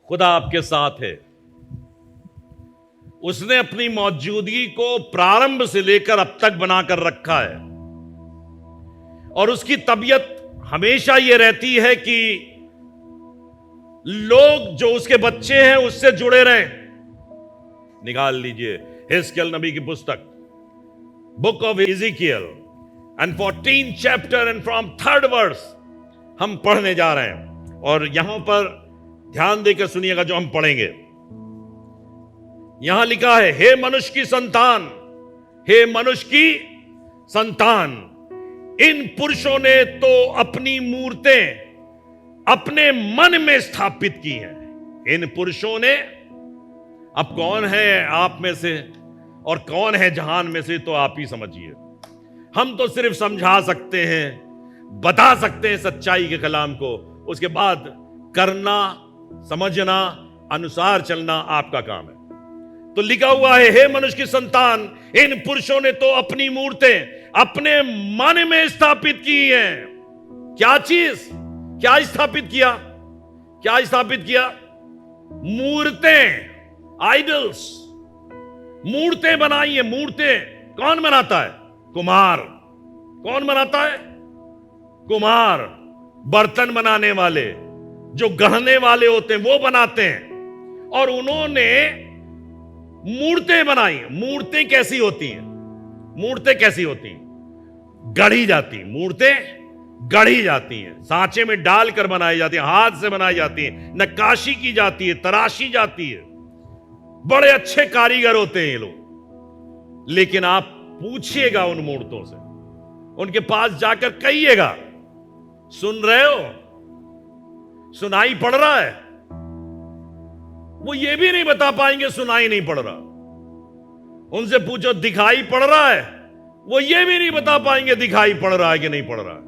खुदा आपके साथ है। उसने अपनी मौजूदगी को प्रारंभ से लेकर अब तक बनाकर रखा है और उसकी तबीयत हमेशा यह रहती है कि लोग जो उसके बच्चे हैं उससे जुड़े रहें। निकाल लीजिए हिजकिय्याह नबी की पुस्तक, book of Ezekiel and 14th chapter and from 3rd verse हम पढ़ने जा रहे हैं। और यहां पर ध्यान देकर सुनिएगा जो हम पढ़ेंगे। यहां लिखा है, हे मनुष्य की संतान, हे मनुष्य की संतान, इन पुरुषों ने तो अपनी मूर्तें अपने मन में स्थापित की हैं। इन पुरुषों ने, अब कौन है आप में से और कौन है जहान में से, तो आप ही समझिए। हम तो सिर्फ समझा सकते हैं, बता सकते हैं सच्चाई के कलाम को, उसके बाद करना, समझना, अनुसार चलना आपका काम है। तो लिखा हुआ है, हे मनुष्य की संतान, इन पुरुषों ने तो अपनी मूर्तें अपने मन में स्थापित की हैं। क्या चीज, क्या स्थापित किया, क्या स्थापित किया? मूर्तें, आइडल्स, मूर्तें बनाई है। मूर्तें कौन बनाता है? कुम्हार। कौन बनाता है? कुम्हार। बर्तन बनाने वाले, जो गढ़ने वाले होते हैं वो बनाते हैं। और उन्होंने मूर्तें बनाई। मूर्तें कैसी होती हैं? मूर्तें कैसी होती हैं? गढ़ी जाती हैं। मूर्तें गढ़ी जाती हैं, सांचे में डालकर बनाई जाती हैं, हाथ से बनाई जाती हैं, नक्काशी की जाती है, तराशी जाती है। बड़े अच्छे कारीगर होते हैं ये लोग। लेकिन आप पूछिएगा उन मूर्तों से, उनके पास जाकर कहिएगा, सुन रहे हो, सुनाई पड़ रहा है? वो ये भी नहीं बता पाएंगे सुनाई नहीं पड़ रहा। उनसे पूछो दिखाई पड़ रहा है, वो ये भी नहीं बता पाएंगे दिखाई पड़ रहा है कि नहीं पड़ रहा है।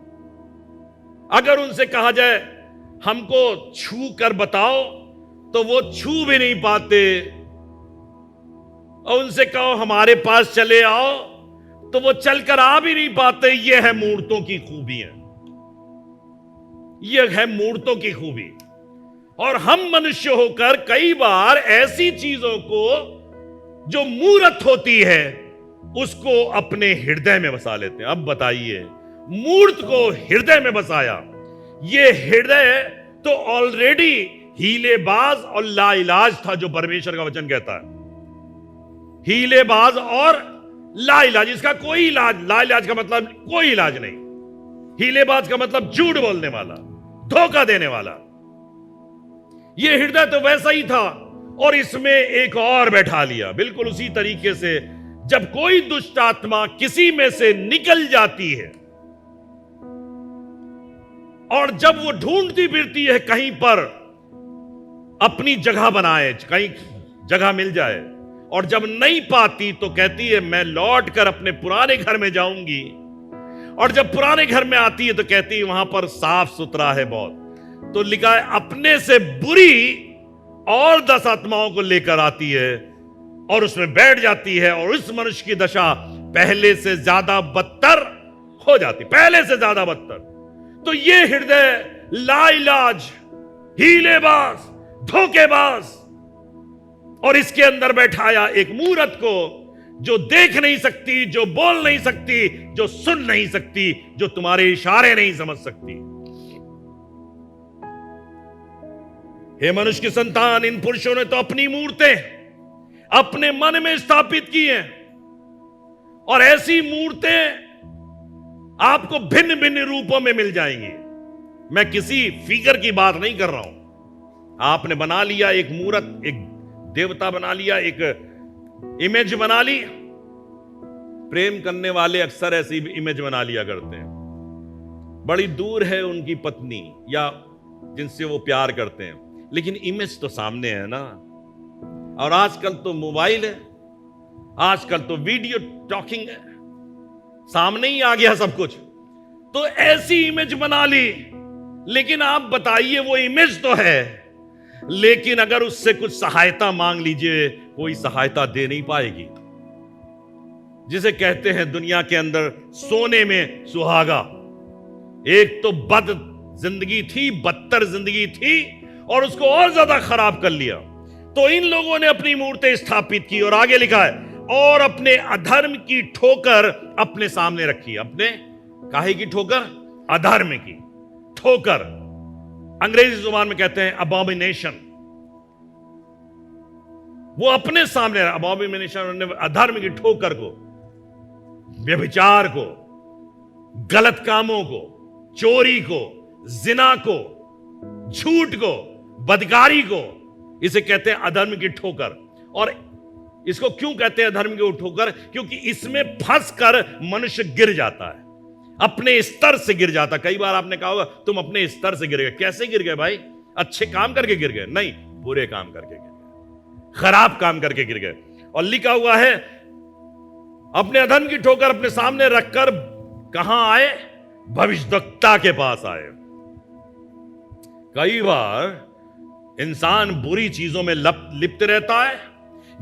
अगर उनसे कहा जाए हमको छू कर बताओ, तो वो छू भी नहीं पाते। और उनसे कहो हमारे पास चले आओ, तो वो चलकर आ भी नहीं पाते। ये है मूर्तों की खूबियां, ये है मूर्तों की खूबी। और हम मनुष्य होकर कई बार ऐसी चीजों को जो मूर्त होती है उसको अपने हृदय में बसा लेते हैं। अब बताइए, मूर्त को हृदय में बसाया, ये हृदय तो ऑलरेडी हीलेबाज और लाइलाज था, जो परमेश्वर का वचन कहता है। हीलेबाज और लाइलाज, इसका कोई इलाज, लाइलाज का मतलब कोई इलाज नहीं। हीलेबाज का मतलब झूठ बोलने वाला, धोखा देने वाला। ये हृदय तो वैसा ही था, और इसमें एक और बैठा लिया बिल्कुल उसी तरीके से। जब कोई दुष्ट आत्मा किसी में से निकल जाती है और जब वो ढूंढती फिरती है कहीं पर अपनी जगह बनाए, कहीं जगह मिल जाए, और जब नहीं पाती तो कहती है मैं लौट कर अपने पुराने घर में जाऊंगी। और जब पुराने घर में आती है तो कहती है वहां पर साफ सुथरा है बहुत। तो लिखा है अपने से बुरी और 10 आत्माओं को लेकर आती है और उसमें बैठ जाती है, और उस मनुष्य की दशा पहले से ज्यादा बदतर हो जाती, पहले से ज्यादा बदतर। तो ये हृदय लाइलाज, हीलेबाज, धोखेबाज, और इसके अंदर बैठाया एक मूरत को जो देख नहीं सकती, जो बोल नहीं सकती, जो सुन नहीं सकती, जो तुम्हारे इशारे नहीं समझ सकती। हे मनुष्य की संतान, इन पुरुषों ने तो अपनी मूर्तें अपने मन में स्थापित की हैं। और ऐसी मूर्तें आपको भिन्न भिन्न रूपों में मिल जाएंगी। मैं किसी फिगर की बात नहीं कर रहा हूं। आपने बना लिया एक मूर्त, एक देवता बना लिया, एक इमेज बना ली। प्रेम करने वाले अक्सर ऐसी इमेज बना लिया करते हैं। बड़ी दूर है उनकी पत्नी या जिनसे वो प्यार करते हैं, लेकिन इमेज तो सामने है ना। और आजकल तो मोबाइल है, आजकल तो वीडियो टॉकिंग है, सामने ही आ गया सब कुछ। तो ऐसी इमेज बना ली। लेकिन आप बताइए, वो इमेज तो है, लेकिन अगर उससे कुछ सहायता मांग लीजिए, कोई सहायता दे नहीं पाएगी। जिसे कहते हैं दुनिया के अंदर सोने में सुहागा। एक तो बद जिंदगी थी, बदतर जिंदगी थी, और उसको और ज्यादा खराब कर लिया। तो इन लोगों ने अपनी मूर्तें स्थापित की, और आगे लिखा है, और अपने अधर्म की ठोकर अपने सामने रखी। अपने काहे की ठोकर? अधर्म की ठोकर। अंग्रेजी जुबान में कहते हैं अबॉमिनेशन। वो अपने सामने अबॉमिनेशन, अधर्म की ठोकर को, व्यभिचार को, गलत कामों को, चोरी को, जिना को, झूठ को, बदकारी को, इसे कहते हैं अधर्म की ठोकर। और इसको क्यों कहते हैं अधर्म की ठोकर? क्योंकि इसमें फंस कर मनुष्य गिर जाता है, अपने स्तर से गिर जाता। कई बार आपने कहा होगा तुम अपने स्तर से गिर गए। कैसे गिर गए भाई? अच्छे काम करके गिर गए? नहीं, बुरे काम करके गिर गए, खराब काम करके गिर गए। और लिखा हुआ है, अपने अधर्म की ठोकर अपने सामने रखकर कहां आए? भविष्यद्वक्ता के पास आए। कई बार इंसान बुरी चीजों में लिप्त रहता है,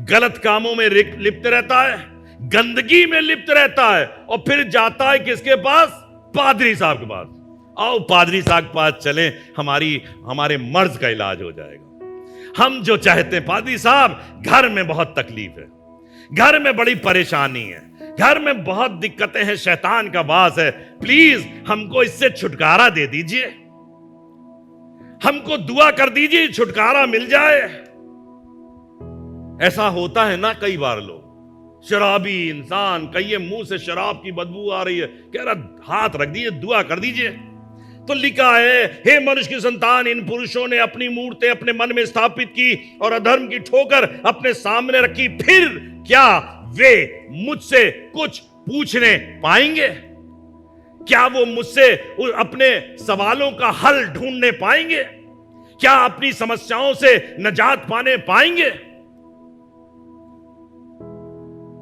गलत कामों में लिप्त रहता है, गंदगी में लिप्त रहता है, और फिर जाता है किसके पास? पादरी साहब के पास। आओ पादरी साहब के पास चलें, हमारे मर्ज का इलाज हो जाएगा। हम जो चाहते हैं, पादरी साहब घर में बहुत तकलीफ है, घर में बड़ी परेशानी है, घर में बहुत दिक्कतें हैं, शैतान का वास है, प्लीज हमको इससे छुटकारा दे दीजिए, हमको दुआ कर दीजिए, छुटकारा मिल जाए। ऐसा होता है ना कई बार। लोग शराबी इंसान, कहिए मुंह से शराब की बदबू आ रही है, कह रहा हाथ रख दीजिए, दुआ कर दीजिए। तो लिखा है, हे मनुष्य की संतान, इन पुरुषों ने अपनी मूर्तें अपने मन में स्थापित की और अधर्म की ठोकर अपने सामने रखी। फिर क्या वे मुझसे कुछ पूछने पाएंगे? क्या वो मुझसे अपने सवालों का हल ढूंढने पाएंगे? क्या अपनी समस्याओं से निजात पाने पाएंगे?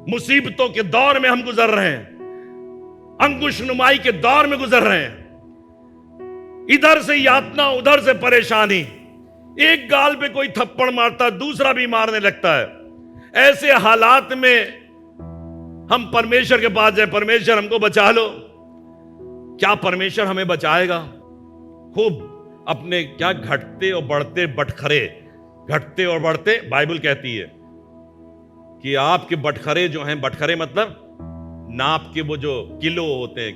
मुसीबतों के दौर में हम गुजर रहे हैं, अंकुश नुमाई के दौर में गुजर रहे हैं। इधर से यातना, उधर से परेशानी, एक गाल पे कोई थप्पड़ मारता दूसरा भी मारने लगता है। ऐसे हालात में हम परमेश्वर के पास जाए, परमेश्वर हमको बचा लो। क्या परमेश्वर हमें बचाएगा? खूब अपने क्या घटते और बढ़ते बटखरे, घटते और बढ़ते, बाइबल कहती है कि आपके बटखरे जो हैं, बटखरे मतलब नाप के वो जो किलो होते हैं,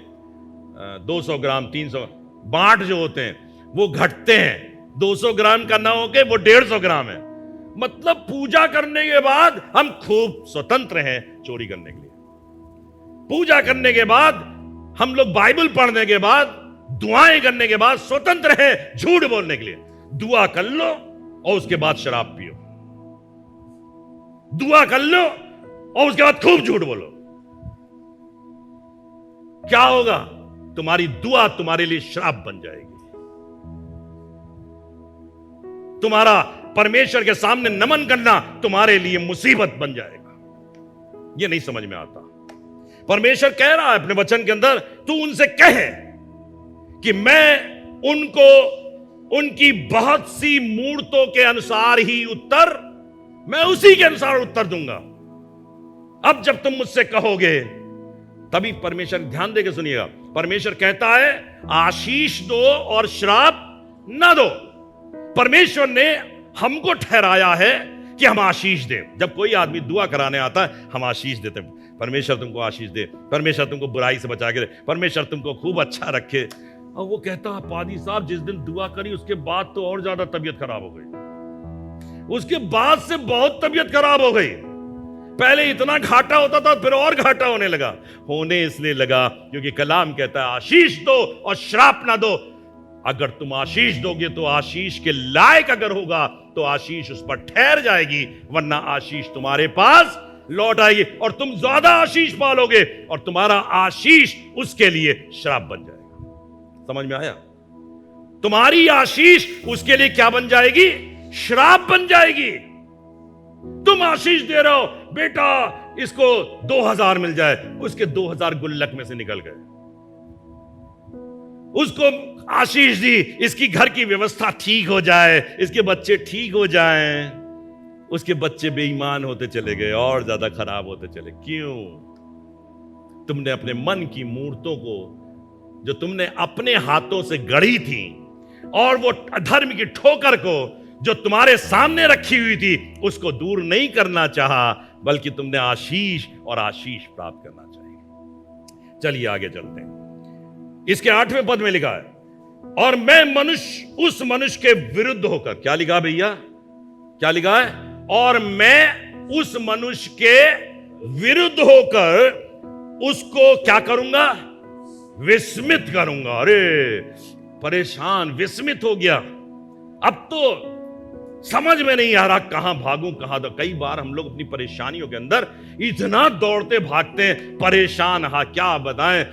200 ग्राम 300, बांट जो होते हैं, वो घटते हैं। 200 ग्राम का ना होके वो 150 ग्राम है। मतलब पूजा करने के बाद हम खूब स्वतंत्र हैं चोरी करने के लिए। पूजा करने के बाद हम लोग, बाइबल पढ़ने के बाद, दुआएं करने के बाद स्वतंत्र हैं झूठ बोलने के लिए। दुआ कर लो और उसके बाद शराब पियो, दुआ कर लो और उसके बाद खूब झूठ बोलो। क्या होगा? तुम्हारी दुआ तुम्हारे लिए श्राप बन जाएगी। तुम्हारा परमेश्वर के सामने नमन करना तुम्हारे लिए मुसीबत बन जाएगा। यह नहीं समझ में आता। परमेश्वर कह रहा है अपने वचन के अंदर, तू उनसे कहे कि मैं उनको उनकी बहुत सी मूर्तों के अनुसार ही उत्तर, मैं उसी के अनुसार उत्तर दूंगा। अब जब तुम मुझसे कहोगे, तभी परमेश्वर, ध्यान देकर सुनिएगा, परमेश्वर कहता है आशीष दो और श्राप ना दो। परमेश्वर ने हमको ठहराया है कि हम आशीष दें। जब कोई आदमी दुआ कराने आता है, हम आशीष देते हैं, परमेश्वर तुमको आशीष दे, परमेश्वर तुमको बुराई से बचा के दे, परमेश्वर तुमको खूब अच्छा रखे। और वो कहता है पादी साहब जिस दिन दुआ करी उसके बाद तो और ज्यादा तबीयत खराब हो गई, उसके बाद से बहुत तबीयत खराब हो गई। पहले इतना घाटा होता था, फिर और घाटा होने लगा। होने इसलिए लगा क्योंकि कलाम कहता है आशीष दो और श्राप ना दो। अगर तुम आशीष दोगे तो आशीष के लायक अगर होगा तो आशीष उस पर ठहर जाएगी, वरना आशीष तुम्हारे पास लौट आएगी और तुम ज्यादा आशीष पालोगे और तुम्हारा आशीष उसके लिए श्राप बन जाएगा। समझ में आया? तुम्हारी आशीष उसके लिए क्या बन जाएगी? श्राप बन जाएगी। तुम आशीष दे रहे हो, बेटा इसको 2000 मिल जाए, उसके 2000 गुल्लक में से निकल गए। उसको आशीष दी, इसकी घर की व्यवस्था ठीक हो जाए, इसके बच्चे ठीक हो जाएं, उसके बच्चे बेईमान होते चले गए और ज्यादा खराब होते चले। क्यों? तुमने अपने मन की मूर्तों को, जो तुमने अपने हाथों से गढ़ी थी, और वो अधर्म की ठोकर को जो तुम्हारे सामने रखी हुई थी उसको दूर नहीं करना चाहा, बल्कि तुमने आशीष और आशीष प्राप्त करना चाहिए। चलिए आगे चलते हैं। इसके 8वें पद में लिखा है, और मैं मनुष्य उस मनुष्य के विरुद्ध होकर, क्या लिखा भैया, क्या लिखा है, और मैं उस मनुष्य के विरुद्ध होकर उसको क्या करूंगा, विस्मित करूंगा। अरे परेशान, विस्मित हो गया। अब तो समझ में नहीं आ रहा कहां भागूं कहां दो। कई बार हम लोग अपनी परेशानियों के अंदर इतना दौड़ते भागते हैं, परेशान। हाँ क्या बताएं,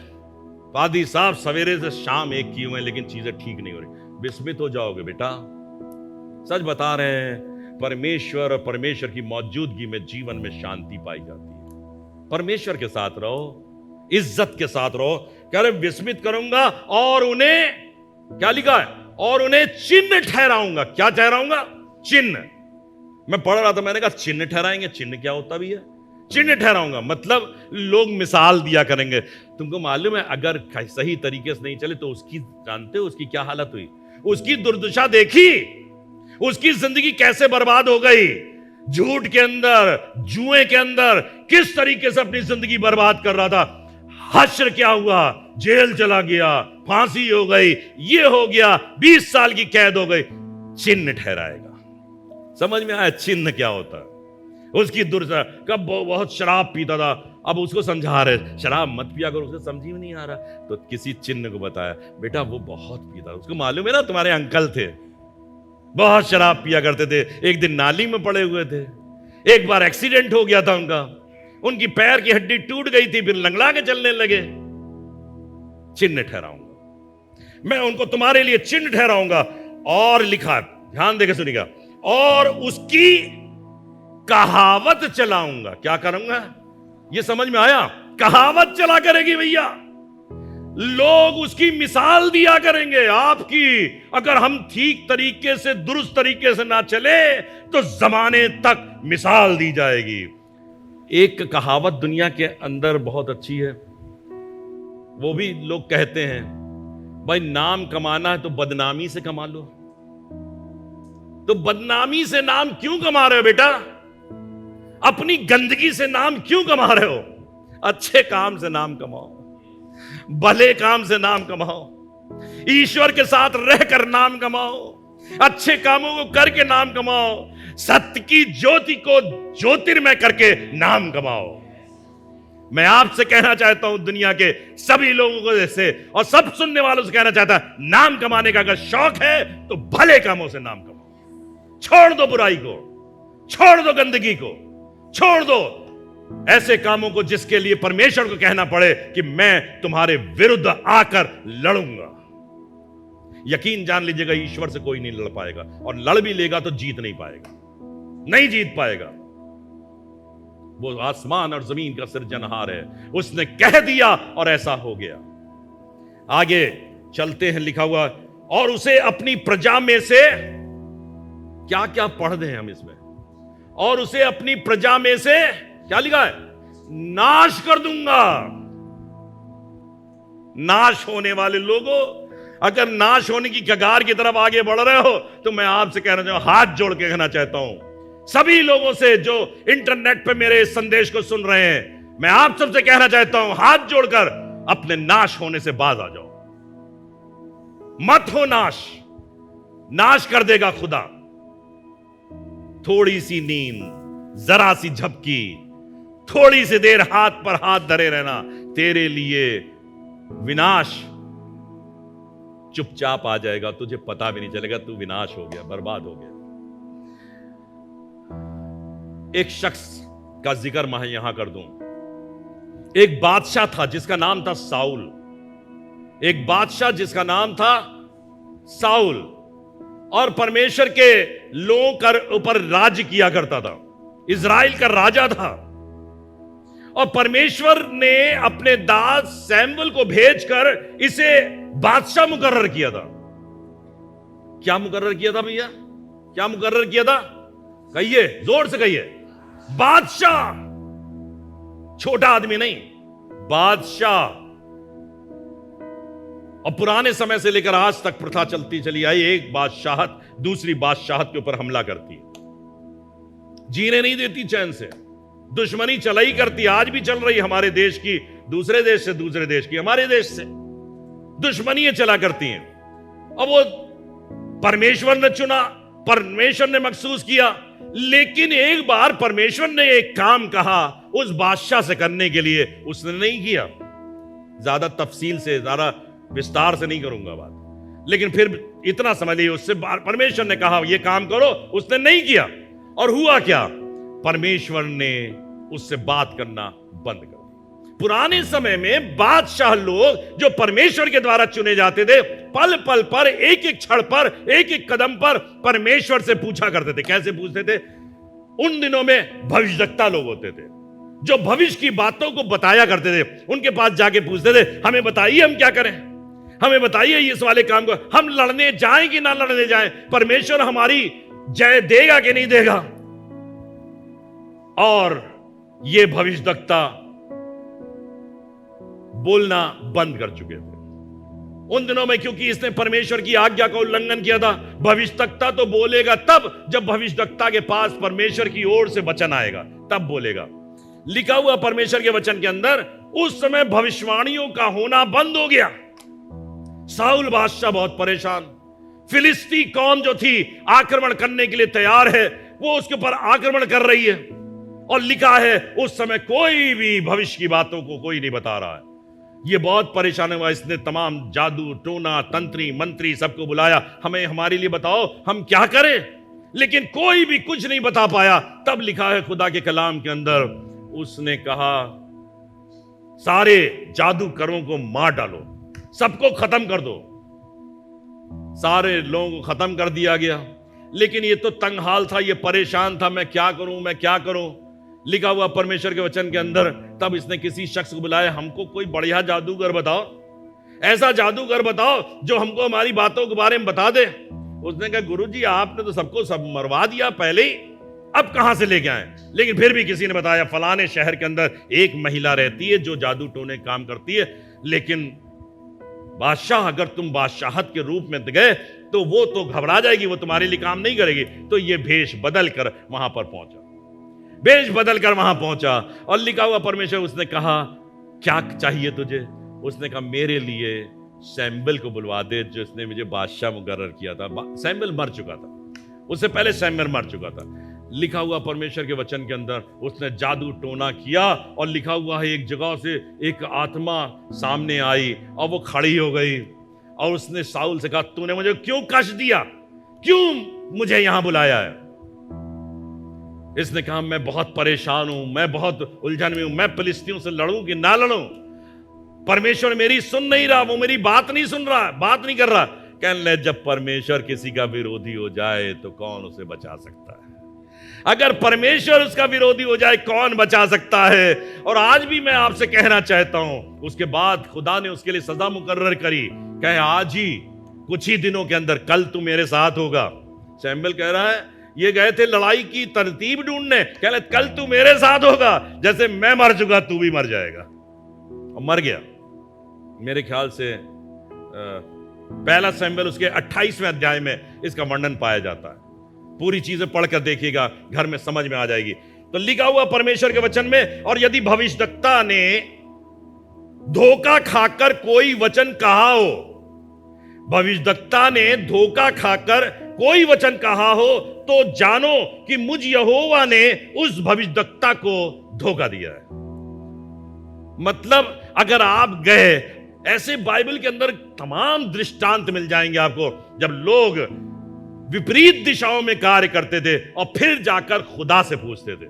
पादी साहब सवेरे से शाम एक किए हुए हैं लेकिन चीजें ठीक नहीं हो रही। विस्मित हो जाओगे बेटा, सच बता रहे हैं। परमेश्वर और परमेश्वर की मौजूदगी में जीवन में शांति पाई जाती है। परमेश्वर के साथ रहो, इज्जत के साथ रहो। कह रहे विस्मित करूंगा और उन्हें, क्या लिखा है, और उन्हें चिन्ह ठहराऊंगा। क्या ठहराऊंगा, चिन्ह। मैं पढ़ रहा था, मैंने कहा चिन्ह ठहराएंगे, चिन्ह क्या होता भी है, चिन्ह ठहराऊंगा मतलब लोग मिसाल दिया करेंगे। तुमको मालूम है अगर सही तरीके से नहीं चले तो उसकी, जानते हो उसकी क्या हालत हुई, उसकी दुर्दशा देखी, उसकी जिंदगी कैसे बर्बाद हो गई। झूठ के अंदर, जुए के अंदर किस तरीके से अपनी जिंदगी बर्बाद कर रहा था। हश्र क्या हुआ, जेल चला गया, फांसी हो गई, ये हो गया, 20 साल की कैद हो गई। चिन्ह ठहराएगा। समझ में आया चिन्ह क्या होता है। उसकी दुर्दशा, कब बहुत शराब पीता था, अब उसको समझा रहे शराब मत पिया करो, उसको समझ में नहीं आ रहा तो किसी चिन्ह को बताया, बेटा वो बहुत पीता, उसको मालूम है ना तुम्हारे अंकल थे, बहुत शराब पिया करते थे, एक दिन नाली में पड़े हुए थे, एक बार एक्सीडेंट हो गया था उनका, उनकी पैर की हड्डी टूट गई थी, फिर लंगड़ा के चलने लगे। चिन्ह ठहराऊंगा मैं उनको, तुम्हारे लिए चिन्ह ठहराऊंगा। और लिखा, ध्यान देकर सुनिएगा, और उसकी कहावत चलाऊंगा। क्या करूंगा, ये समझ में आया, कहावत चला करेगी भैया, लोग उसकी मिसाल दिया करेंगे आपकी। अगर हम ठीक तरीके से, दुरुस्त तरीके से ना चले तो जमाने तक मिसाल दी जाएगी। एक कहावत दुनिया के अंदर बहुत अच्छी है, वो भी लोग कहते हैं, भाई नाम कमाना है तो बदनामी से कमा लो। तो बदनामी से नाम क्यों कमा रहे हो बेटा, अपनी गंदगी से नाम क्यों कमा रहे हो। अच्छे काम से नाम कमाओ, भले काम से नाम कमाओ, ईश्वर के साथ रहकर नाम कमाओ, अच्छे कामों को करके नाम कमाओ, सत्य की ज्योति को ज्योतिर्मय करके नाम कमाओ। मैं आपसे कहना चाहता हूं, दुनिया के सभी लोगों को जैसे और सब सुनने वालों से कहना चाहता, नाम कमाने का अगर शौक है तो भले कामों से नाम कमाओ। छोड़ दो बुराई को, छोड़ दो गंदगी को, छोड़ दो ऐसे कामों को जिसके लिए परमेश्वर को कहना पड़े कि मैं तुम्हारे विरुद्ध आकर लड़ूंगा। यकीन जान लीजिएगा, ईश्वर से कोई नहीं लड़ पाएगा, और लड़ भी लेगा तो जीत नहीं पाएगा, नहीं जीत पाएगा। वो आसमान और जमीन का सृजनहार है, उसने कह दिया और ऐसा हो गया। आगे चलते हैं, लिखा हुआ, और उसे अपनी प्रजा में से, क्या क्या पढ़ दें हम इसमें, और उसे अपनी प्रजा में से, क्या लिखा है, नाश कर दूंगा। नाश होने वाले लोगों, अगर नाश होने की कगार की तरफ आगे बढ़ रहे हो तो मैं आपसे कहना चाहूं, हाथ जोड़ के कहना चाहता हूं सभी लोगों से जो इंटरनेट पे मेरे इस संदेश को सुन रहे हैं, मैं आप सबसे कहना चाहता हूं, हाथ जोड़कर अपने नाश होने से बाज आ जाओ। मत हो नाश, नाश कर देगा खुदा। थोड़ी सी नींद, जरा सी झपकी, थोड़ी सी देर हाथ पर हाथ धरे रहना, तेरे लिए विनाश चुपचाप आ जाएगा, तुझे पता भी नहीं चलेगा, तू विनाश हो गया, बर्बाद हो गया। एक शख्स का जिक्र मैं यहां कर दूं। एक बादशाह था जिसका नाम था साउल, एक बादशाह जिसका नाम था साउल, और परमेश्वर के लोगों के ऊपर राज्य किया करता था, इज़राइल का राजा था। और परमेश्वर ने अपने दास सैमुअल को भेजकर इसे बादशाह मुकर्रर किया था। क्या मुकर्रर किया था भैया, क्या मुकर्रर किया था, कहिए, जोर से कहिए, बादशाह। छोटा आदमी नहीं, बादशाह। और पुराने समय से लेकर आज तक प्रथा चलती चली आई, एक बादशाहत दूसरी बादशाहत के ऊपर हमला करती है, जीने नहीं देती चैन से, दुश्मनी चला ही करती, आज भी चल रही हमारे देश की दूसरे देश से, दूसरे देश की हमारे देश से दुश्मनी चला करती हैं। अब वो परमेश्वर ने चुना, परमेश्वर ने महसूस किया, लेकिन एक बार परमेश्वर ने एक काम कहा उस बादशाह से करने के लिए, उसने नहीं किया। ज्यादा तफसील से, ज्यादा विस्तार से नहीं करूंगा बात, लेकिन फिर इतना समझ लीजिए, उससे परमेश्वर ने कहा यह काम करो, उसने नहीं किया। और हुआ क्या? परमेश्वर ने उससे बात करना बंद कर दिया। पुराने समय में बादशाह लोग जो परमेश्वर के द्वारा चुने जाते थे, पल पल पर, एक एक क्षण पर, एक एक कदम पर परमेश्वर से पूछा करते थे। कैसे पूछते थे? उन दिनों में भविष्यवक्ता लोग होते थे जो भविष्य की बातों को बताया करते थे। उनके पास जाके पूछते थे, हमें बताइए हम क्या करें, हमें बताइए इस वाले काम को, हम लड़ने जाएं कि ना लड़ने जाएं, परमेश्वर हमारी जय देगा कि नहीं देगा। और ये भविष्यवक्ता बोलना बंद कर चुके थे उन दिनों में, क्योंकि इसने परमेश्वर की आज्ञा का उल्लंघन किया था। भविष्यवक्ता तो बोलेगा तब जब भविष्यवक्ता के पास परमेश्वर की ओर से वचन आएगा, तब बोलेगा। लिखा हुआ परमेश्वर के वचन के अंदर, उस समय भविष्यवाणियों का होना बंद हो गया। साउल बादशाह बहुत परेशान, फिलिस्ती कौम जो थी आक्रमण करने के लिए तैयार है, वो उसके ऊपर आक्रमण कर रही है। और लिखा है उस समय कोई भी भविष्य की बातों को कोई नहीं बता रहा है। ये बहुत परेशान हुआ, इसने तमाम जादू टोना तंत्री मंत्री सबको बुलाया, हमें हमारे लिए बताओ हम क्या करें, लेकिन कोई भी कुछ नहीं बता पाया। तब लिखा है खुदा के कलाम के अंदर, उसने कहा सारे जादूगरों को मार डालो, सबको खत्म कर दो। सारे लोगों को खत्म कर दिया गया, लेकिन ये तो तंगहाल था, ये परेशान था, मैं क्या करूं, मैं क्या करूं। लिखा हुआ परमेश्वर के वचन के अंदर, तब इसने किसी शख्स को बुलाया, हमको कोई बढ़िया जादूगर बताओ, ऐसा जादूगर बताओ जो हमको हमारी बातों के बारे में बता दे। उसने कहा गुरुजी आपने तो सबको सब मरवा दिया पहले ही, अब कहां से लेके आए। लेकिन फिर भी किसी ने बताया फलाने शहर के अंदर एक महिला रहती है जो जादू टोने काम करती है, लेकिन बादशाह अगर तुम बादशाहत के रूप में गए तो वो तो घबरा जाएगी, वो तुम्हारे लिए काम नहीं करेगी। तो ये भेष बदल कर वहां पर पहुंचा, भेष बदल कर वहां पहुंचा। और लिखा हुआ परमेश्वर, उसने कहा क्या चाहिए तुझे? उसने कहा मेरे लिए सैमुएल को बुलवा दे, जिसने मुझे बादशाह मुकर्रर किया था। सैमुएल मर चुका था, उससे पहले सैमुएल मर चुका था। लिखा हुआ परमेश्वर के वचन के अंदर, उसने जादू टोना किया और लिखा हुआ है एक जगह से एक आत्मा सामने आई और वो खड़ी हो गई और उसने साउल से कहा तूने मुझे क्यों कष्ट दिया, क्यों मुझे यहां बुलाया है? इसने कहा मैं बहुत परेशान हूं, मैं बहुत उलझन में हूं, मैं फिलिस्तीयों से लड़ूं कि ना लड़ूं? परमेश्वर मेरी सुन नहीं रहा, वो मेरी बात नहीं सुन रहा, बात नहीं कर रहा। कहने लगे जब परमेश्वर किसी का विरोधी हो जाए तो कौन उसे बचा सकता है? अगर परमेश्वर उसका विरोधी हो जाए कौन बचा सकता है? और आज भी मैं आपसे कहना चाहता हूं, उसके बाद खुदा ने उसके लिए सजा मुकर्रर करी, कहे आज ही कुछ ही दिनों के अंदर कल तू मेरे साथ होगा। सैमुएल कह रहा है ये गए थे लड़ाई की तरतीब ढूंढने, कह रहे कल तू मेरे साथ होगा, जैसे मैं मर चुका तू भी मर जाएगा। और मर गया। मेरे ख्याल से पहला सैमुएल उसके 28वें अध्याय में इसका वर्णन पाया जाता है। पूरी चीजें पढ़कर देखिएगा, घर में समझ में आ जाएगी। तो लिखा हुआ परमेश्वर के वचन में, और यदि भविष्यवक्ता ने धोखा खाकर कोई वचन कहा हो, भविष्यवक्ता ने धोखा खाकर कोई वचन कहा हो, तो जानो कि मुझ यहोवा ने उस भविष्यवक्ता को धोखा दिया है। मतलब अगर आप गए, ऐसे बाइबल के अंदर तमाम दृष्टांत मिल जाएंगे आपको, जब लोग विपरीत दिशाओं में कार्य करते थे और फिर जाकर खुदा से पूछते थे,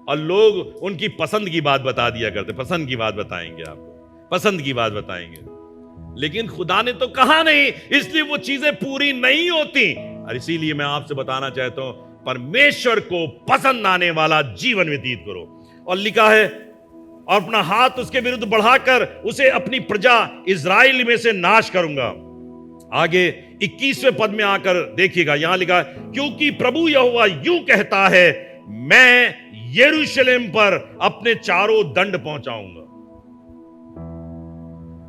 और लोग उनकी पसंद की बात बता दिया करते। पसंद की बात बताएंगे आपको, पसंद की बात बताएंगे, लेकिन खुदा ने तो कहा नहीं, इसलिए वो चीजें पूरी नहीं होती। और इसीलिए मैं आपसे बताना चाहता हूं, परमेश्वर को पसंद आने वाला जीवन व्यतीत करो। और लिखा है, और अपना हाथ उसके विरुद्ध बढ़ाकर उसे अपनी प्रजा इजराइल में से नाश करूंगा। आगे 21वें पद में आकर देखिएगा, यहां लिखा है, क्योंकि प्रभु यहोवा यूं कहता है, मैं यरूशलेम पर अपने चारों दंड पहुंचाऊंगा।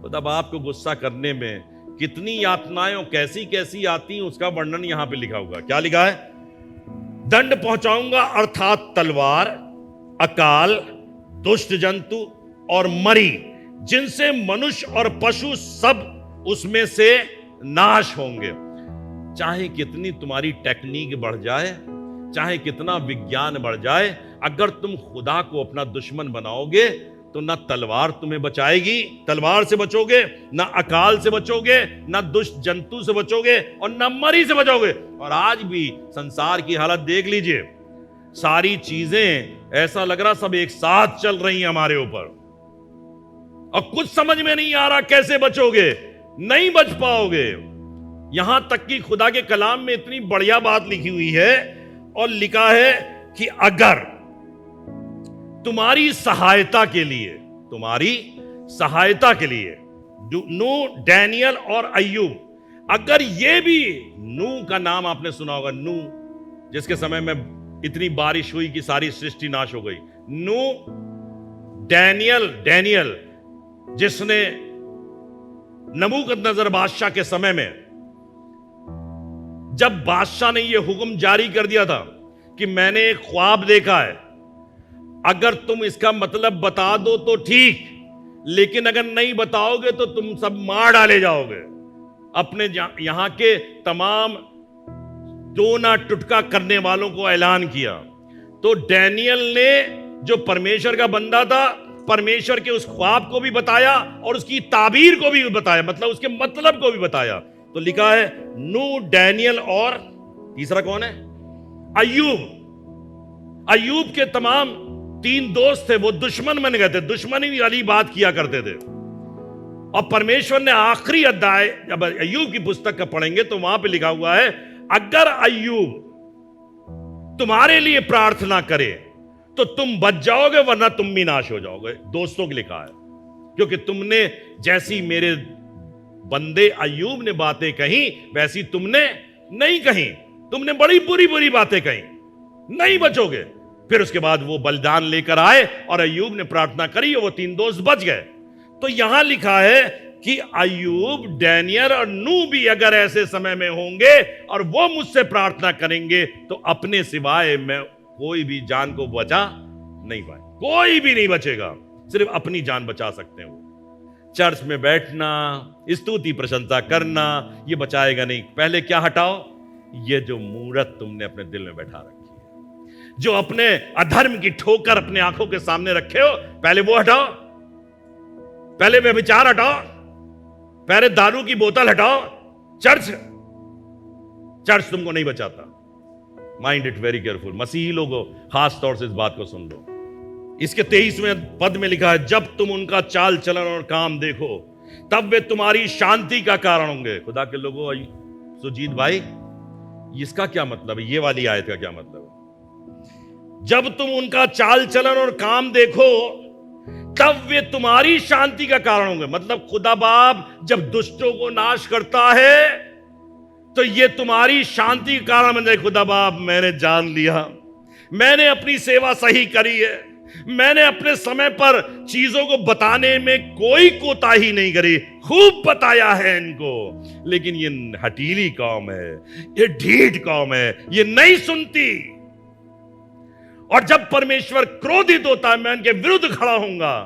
खुदा बाप को गुस्सा करने में कितनी यातनाएं और कैसी कैसी आती हैं उसका वर्णन यहां पे लिखा हुआ। क्या लिखा है? दंड पहुंचाऊंगा अर्थात तलवार, अकाल, दुष्ट जंतु और मरी, जिनसे मनुष्य और पशु सब उसमें से नाश होंगे। चाहे कितनी तुम्हारी टेक्निक बढ़ जाए, चाहे कितना विज्ञान बढ़ जाए, अगर तुम खुदा को अपना दुश्मन बनाओगे तो ना तलवार तुम्हें बचाएगी, तलवार से बचोगे, ना अकाल से बचोगे, ना दुष्ट जंतु से बचोगे और ना मरी से बचोगे। और आज भी संसार की हालत देख लीजिए, सारी चीजें ऐसा लग रहा सब एक साथ चल रही हैं हमारे ऊपर, और कुछ समझ में नहीं आ रहा कैसे बचोगे। नहीं बच पाओगे। यहां तक कि खुदा के कलाम में इतनी बढ़िया बात लिखी हुई है और लिखा है कि अगर तुम्हारी सहायता के लिए, तुम्हारी सहायता के लिए, नूह, डैनियल और अय्यूब, अगर ये भी, नूह का नाम आपने सुना होगा, नूह जिसके समय में इतनी बारिश हुई कि सारी सृष्टि नाश हो गई। नूह, डैनियल जिसने नबूकदनेस्सर बादशाह के समय में, जब बादशाह ने यह हुक्म जारी कर दिया था कि मैंने एक ख्वाब देखा है, अगर तुम इसका मतलब बता दो तो ठीक, लेकिन अगर नहीं बताओगे तो तुम सब मार डाले जाओगे। अपने यहां के तमाम टोना टुटका करने वालों को ऐलान किया। तो डैनियल ने, जो परमेश्वर का बंदा था, परमेश्वर के उस ख्वाब को भी बताया और उसकी ताबीर को भी बताया, मतलब उसके मतलब को भी बताया। तो लिखा है नूह, डैनियल और तीसरा कौन है? अय्यूब। अय्यूब के तमाम 3 दोस्त थे, वो दुश्मन बन गए थे, दुश्मनी वाली बात किया करते थे। और परमेश्वर ने आखिरी अध्याय जब अय्यूब की पुस्तक का पढ़ेंगे तो वहां पे लिखा हुआ है, अगर अय्यूब तुम्हारे लिए प्रार्थना करे तो तुम बच जाओगे, वरना तुम भी नाश हो जाओगे। दोस्तों के लिखा है, क्योंकि तुमने जैसी मेरे बंदे अय्यूब ने बातें कही वैसी तुमने नहीं कही, तुमने बड़ी बुरी बुरी बातें कही, नहीं बचोगे। फिर उसके बाद वो बलिदान लेकर आए और अय्यूब ने प्रार्थना करी और वो 3 दोस्त बच गए। तो यहां लिखा है कि अय्यूब, डैनियल और नूह भी अगर ऐसे समय में होंगे और वो मुझसे प्रार्थना करेंगे तो अपने सिवाय मैं कोई भी जान को बचा नहीं पाए, कोई भी नहीं बचेगा, सिर्फ अपनी जान बचा सकते हैं वो। चर्च में बैठना, स्तुति प्रशंसा करना, ये बचाएगा नहीं। पहले क्या हटाओ? ये जो मूर्त तुमने अपने दिल में बैठा रखी है, जो अपने अधर्म की ठोकर अपने आंखों के सामने रखे हो, पहले वो हटाओ, पहले व्यभिचार हटाओ, पहले दारू की बोतल हटाओ। चर्च तुमको नहीं बचाता। Mind it very careful. मसीही लोगों, खास तौर से इस बात को सुन लो। इसके 23वें पद में लिखा है, जब तुम उनका चाल चलन और काम देखो तब वे तुम्हारी शांति का कारण होंगे। खुदा के लोगों, सुजीत भाई, इसका क्या मतलब है? ये वाली आयत का क्या मतलब है? जब तुम उनका चाल चलन और काम देखो तब वे तुम्हारी शांति का कारण होंगे। मतलब खुदा बाप जब दुष्टों को नाश करता है तो ये तुम्हारी शांति का कारण बन जाए। खुदा बाप, मैंने जान लिया, मैंने अपनी सेवा सही करी है, मैंने अपने समय पर चीजों को बताने में कोई कोताही नहीं करी, खूब बताया है इनको, लेकिन ये हठीली कौम है, ये ढीठ कौम है, ये नहीं सुनती। और जब परमेश्वर क्रोधित होता है, मैं उनके विरुद्ध खड़ा होऊंगा,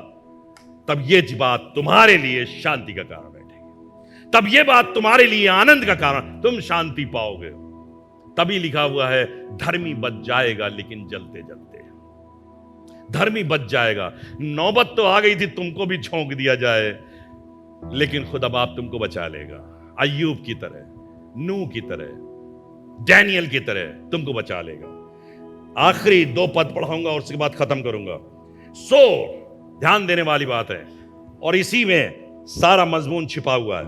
तब ये बात तुम्हारे लिए शांति का कारण बैठेगी, तब ये बात तुम्हारे लिए आनंद का कारण, तुम शांति पाओगे। तभी लिखा हुआ है, धर्मी बच जाएगा लेकिन जलते जलते। धर्मी बच जाएगा। नौबत तो आ गई थी तुमको भी झोंक दिया जाए, लेकिन खुदा बाप तुमको बचा लेगा। अय्यूब की तरह, नूह की तरह, डैनियल की तरह तुमको बचा लेगा। आखिरी 2 पद पढ़ाऊंगा और उसके बाद खत्म करूंगा। सो ध्यान देने वाली बात है और इसी में सारा मजमून छिपा हुआ है।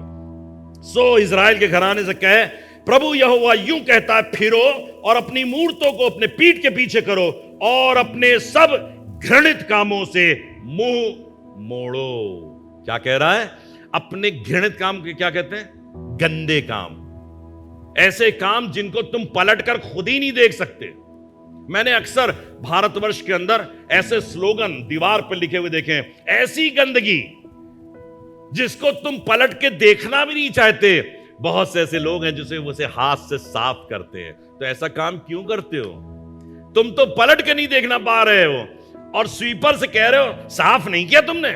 सो इजराइल के घराने से कहे, प्रभु यहोवा यूं कहता है, फिरो और अपनी मूर्तों को अपने पीठ के पीछे करो और अपने सब घृणित कामों से मुंह मोड़ो। क्या कह रहा है? अपने घृणित काम के क्या कहते हैं? गंदे काम, ऐसे काम जिनको तुम पलट कर खुद ही नहीं देख सकते। मैंने अक्सर भारतवर्ष के अंदर ऐसे स्लोगन दीवार पर लिखे हुए देखे हैं, ऐसी गंदगी जिसको तुम पलट के देखना भी नहीं चाहते। बहुत से ऐसे लोग हैं जिसे उसे हाथ से साफ करते हैं। तो ऐसा काम क्यों करते हो? तुम तो पलट के नहीं देखना पा रहे हो और स्वीपर से कह रहे हो साफ नहीं किया तुमने।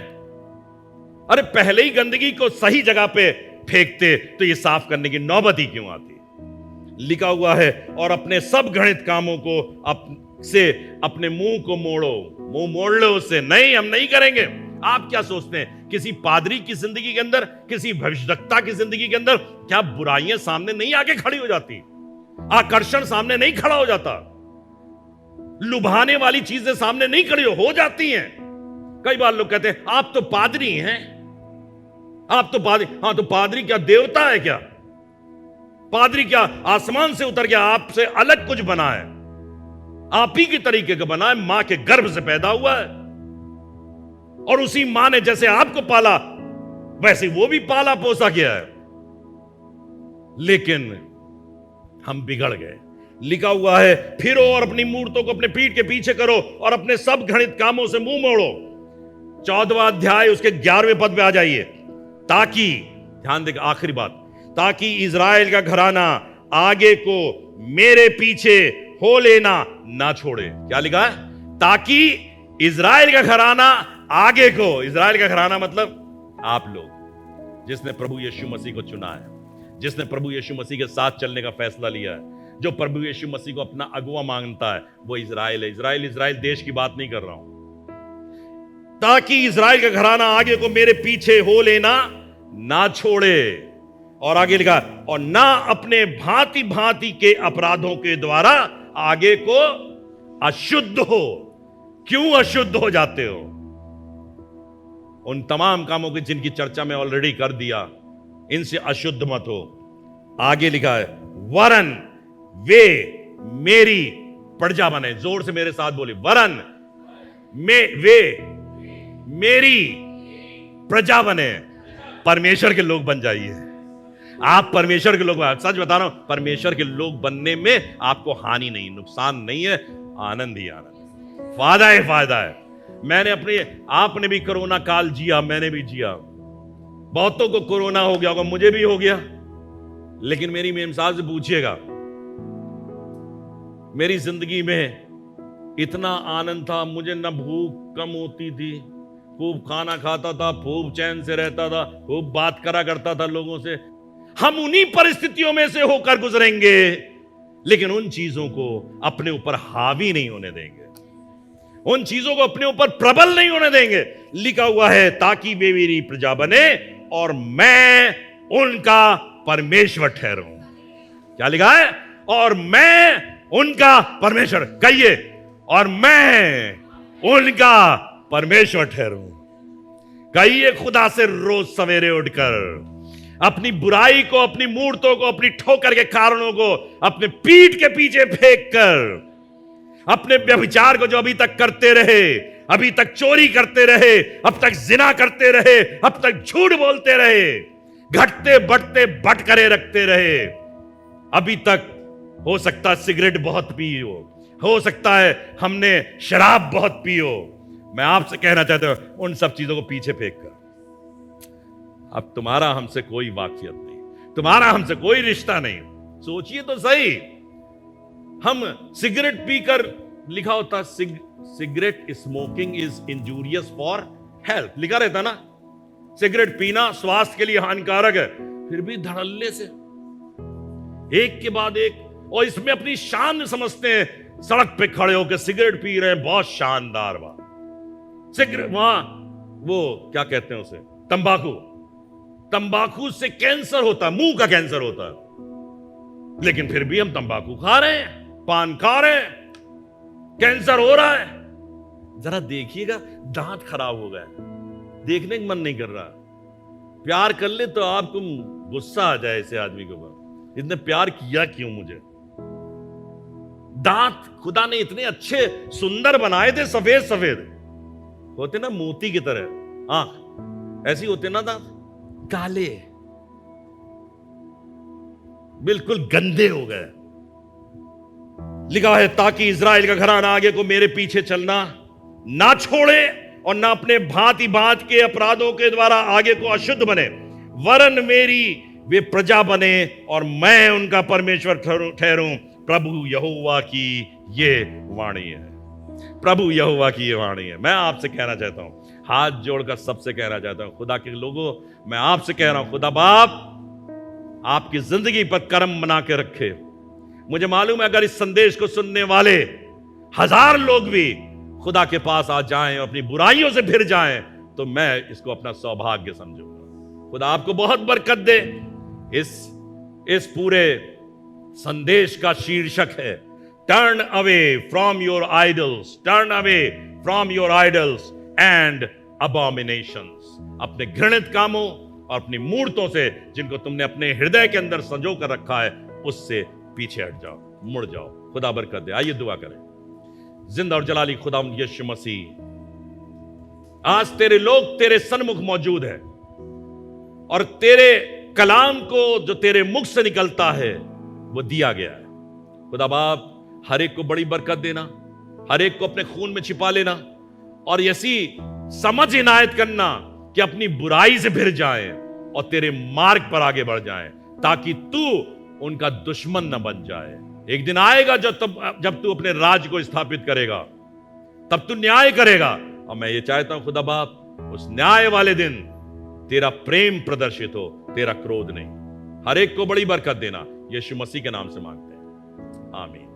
अरे पहले ही गंदगी को सही जगह पे फेंकते तो ये साफ करने की नौबत ही क्यों आती? लिखा हुआ है, और अपने सब घृणित कामों को से अपने मुंह को मोड़ो। मुंह मोड़ लो उससे। नहीं, हम नहीं करेंगे। आप क्या सोचते हैं किसी पादरी की जिंदगी के अंदर, किसी भविष्यवक्ता की जिंदगी के अंदर क्या बुराइयां सामने नहीं आके खड़ी हो जाती? आकर्षण सामने नहीं खड़ा हो जाता? लुभाने वाली चीजें सामने नहीं खड़ी हो जाती हैं? कई बार लोग कहते हैं आप तो पादरी हैं, आप तो पादरी। हाँ, तो पादरी क्या देवता है क्या? पादरी क्या आसमान से उतर गया आपसे अलग कुछ बना है? आप ही के तरीके का बना है, मां के गर्भ से पैदा हुआ है और उसी मां ने जैसे आपको पाला वैसे वो भी पाला पोसा गया है। लेकिन हम बिगड़ गए। लिखा हुआ है, फिरो और अपनी मूर्तों को अपने पीठ के पीछे करो और अपने सब घृणित कामों से मुंह मोड़ो। 14वां अध्याय उसके 11वें पद पे आ जाइए। ताकि, ध्यान देगा आखिरी बात, ताकि इजराइल का घराना आगे को मेरे पीछे हो लेना ना छोड़े। क्या लिखा है? ताकि इजराइल का घराना आगे को। इजराइल का घराना मतलब आप लोग, जिसने प्रभु यीशु मसीह को चुना है, जिसने प्रभु यीशु मसीह के साथ चलने का फैसला लिया है, जो प्रभु यीशु मसीह को अपना अगुवा मांगता है, वो इजराइल है। इजराइल देश की बात नहीं कर रहा हूं। ताकि इजराइल का घराना आगे को मेरे पीछे हो लेना ना छोड़े। और आगे लिखा, और ना अपने भांति भांति के अपराधों के द्वारा आगे को अशुद्ध हो। क्यों अशुद्ध हो जाते हो? उन तमाम कामों की जिनकी चर्चा मैं ऑलरेडी कर दिया, इनसे अशुद्ध मत हो। आगे लिखा है, वरन वे मेरी प्रजा बने। जोर से मेरे साथ बोले, वरन वे मेरी प्रजा बने। परमेश्वर के लोग बन जाइए। आप परमेश्वर के लोग, सच बता रहा हूं, परमेश्वर के लोग बनने में आपको हानि नहीं, नुकसान नहीं है, आनंद ही आनंद, फायदा ही फायदा है। आपने भी कोरोना काल जिया, मैंने भी जिया। बहुतों को कोरोना हो गया होगा, मुझे भी हो गया। लेकिन मेरी मेम साहब से पूछिएगा, मेरी जिंदगी में इतना आनंद था, मुझे न भूख कम होती थी, खूब खाना खाता था, खूब चैन से रहता था, खूब बात करा करता था लोगों से। हम उन्हीं परिस्थितियों में से होकर गुजरेंगे, लेकिन उन चीजों को अपने ऊपर हावी नहीं होने देंगे, उन चीजों को अपने ऊपर प्रबल नहीं होने देंगे। लिखा हुआ है, ताकि वे मेरी प्रजा बने और मैं उनका परमेश्वर ठहरूं। क्या लिखा है? और मैं उनका परमेश्वर। कहिए, और मैं उनका परमेश्वर ठहरूं। कहिए खुदा से रोज सवेरे उठकर अपनी बुराई को, अपनी मूर्तों को, अपनी ठोकर के कारणों को अपने पीठ के पीछे फेंक कर, अपने व्यभिचार को जो अभी तक करते रहे, अभी तक चोरी करते रहे, अब तक जिना करते रहे, अब तक झूठ बोलते रहे, घटते बढ़ते बट करे रखते रहे, अभी तक हो सकता है सिगरेट बहुत पी हो सकता है हमने शराब बहुत पी हो। मैं आपसे कहना चाहता हूं, उन सब चीजों को पीछे फेंक कर, अब तुम्हारा हमसे कोई वाकियत नहीं, तुम्हारा हमसे कोई रिश्ता नहीं। सोचिए तो सही, हम सिगरेट पीकर, लिखा होता cigarette smoking is injurious for health, लिखा रहता ना, सिगरेट पीना स्वास्थ्य के लिए हानिकारक है, फिर भी धड़ल्ले से एक के बाद एक, और इसमें अपनी शान समझते हैं, सड़क पे खड़े होकर सिगरेट पी रहे हैं, बहुत शानदार बात। सिगरेट, वहां वो क्या कहते हैं उसे, तंबाकू, तंबाकू से कैंसर होता है, मुंह का कैंसर होता है, लेकिन फिर भी हम तंबाकू खा रहे हैं, पान खा रहे हैं, कैंसर हो रहा है। जरा देखिएगा, दांत खराब हो गए, देखने का मन नहीं कर रहा। प्यार कर ले तो आपको गुस्सा आ जाए ऐसे आदमी के ऊपर, इतने प्यार किया क्यों मुझे। दांत खुदा ने इतने अच्छे सुंदर बनाए थे, सफेद सफेद होते ना, मोती की तरह आंख ऐसी होते ना, दांत काले, बिल्कुल गंदे हो गए। लिखा है, ताकि इजराइल का घराना आगे को मेरे पीछे चलना ना छोड़े और न अपने भांति भांति के अपराधों के द्वारा आगे को अशुद्ध बने, वरन मेरी वे प्रजा बने और मैं उनका परमेश्वर ठहरूं। प्रभु यहोवा की ये वाणी है। प्रभु यहोवा की ये वाणी है। मैं आपसे कहना चाहता हूं, हाथ जोड़कर सबसे कहना चाहता हूं, खुदा के लोगों, मैं आपसे कह रहा हूं, खुदा बाप आपकी जिंदगी पर कर्म बना के रखे। मुझे मालूम है अगर इस संदेश को सुनने वाले 1000 लोग भी खुदा के पास आ जाएं और अपनी बुराइयों से फिर जाएं, तो मैं इसको अपना सौभाग्य समझूंगा। खुदा आपको बहुत बरकत दे। इस पूरे संदेश का शीर्षक है turn away from your idols, turn away from your idols and abominations. अपने घृणित कामों और अपनी मूर्तों से, जिनको तुमने अपने हृदय के अंदर संजो कर रखा है, उससे पीछे हट जाओ, मुड़ जाओ। खुदा बरकत दे। आइए दुआ करें। जिंदा और जलाली खुदा यीशु मसीह, आज तेरे लोग तेरे सन्मुख मौजूद है और तेरे कलाम को जो तेरे मुख से निकलता है वो दिया गया है। खुदा बाप हर एक को बड़ी बरकत देना, हर एक को अपने खून में छिपा लेना और ऐसी समझ इनायत करना कि अपनी बुराई से फिर जाएं और तेरे मार्ग पर आगे बढ़ जाएं, ताकि तू उनका दुश्मन न बन जाए। एक दिन आएगा जब तू अपने राज को स्थापित करेगा, तब तू न्याय करेगा। और मैं ये चाहता हूं खुदा बाप, उस न्याय वाले दिन तेरा प्रेम प्रदर्शित हो, तेरा क्रोध नहीं। हर एक को बड़ी बरकत देना, यीशु मसीह के नाम से मांगते हैं, आमीन।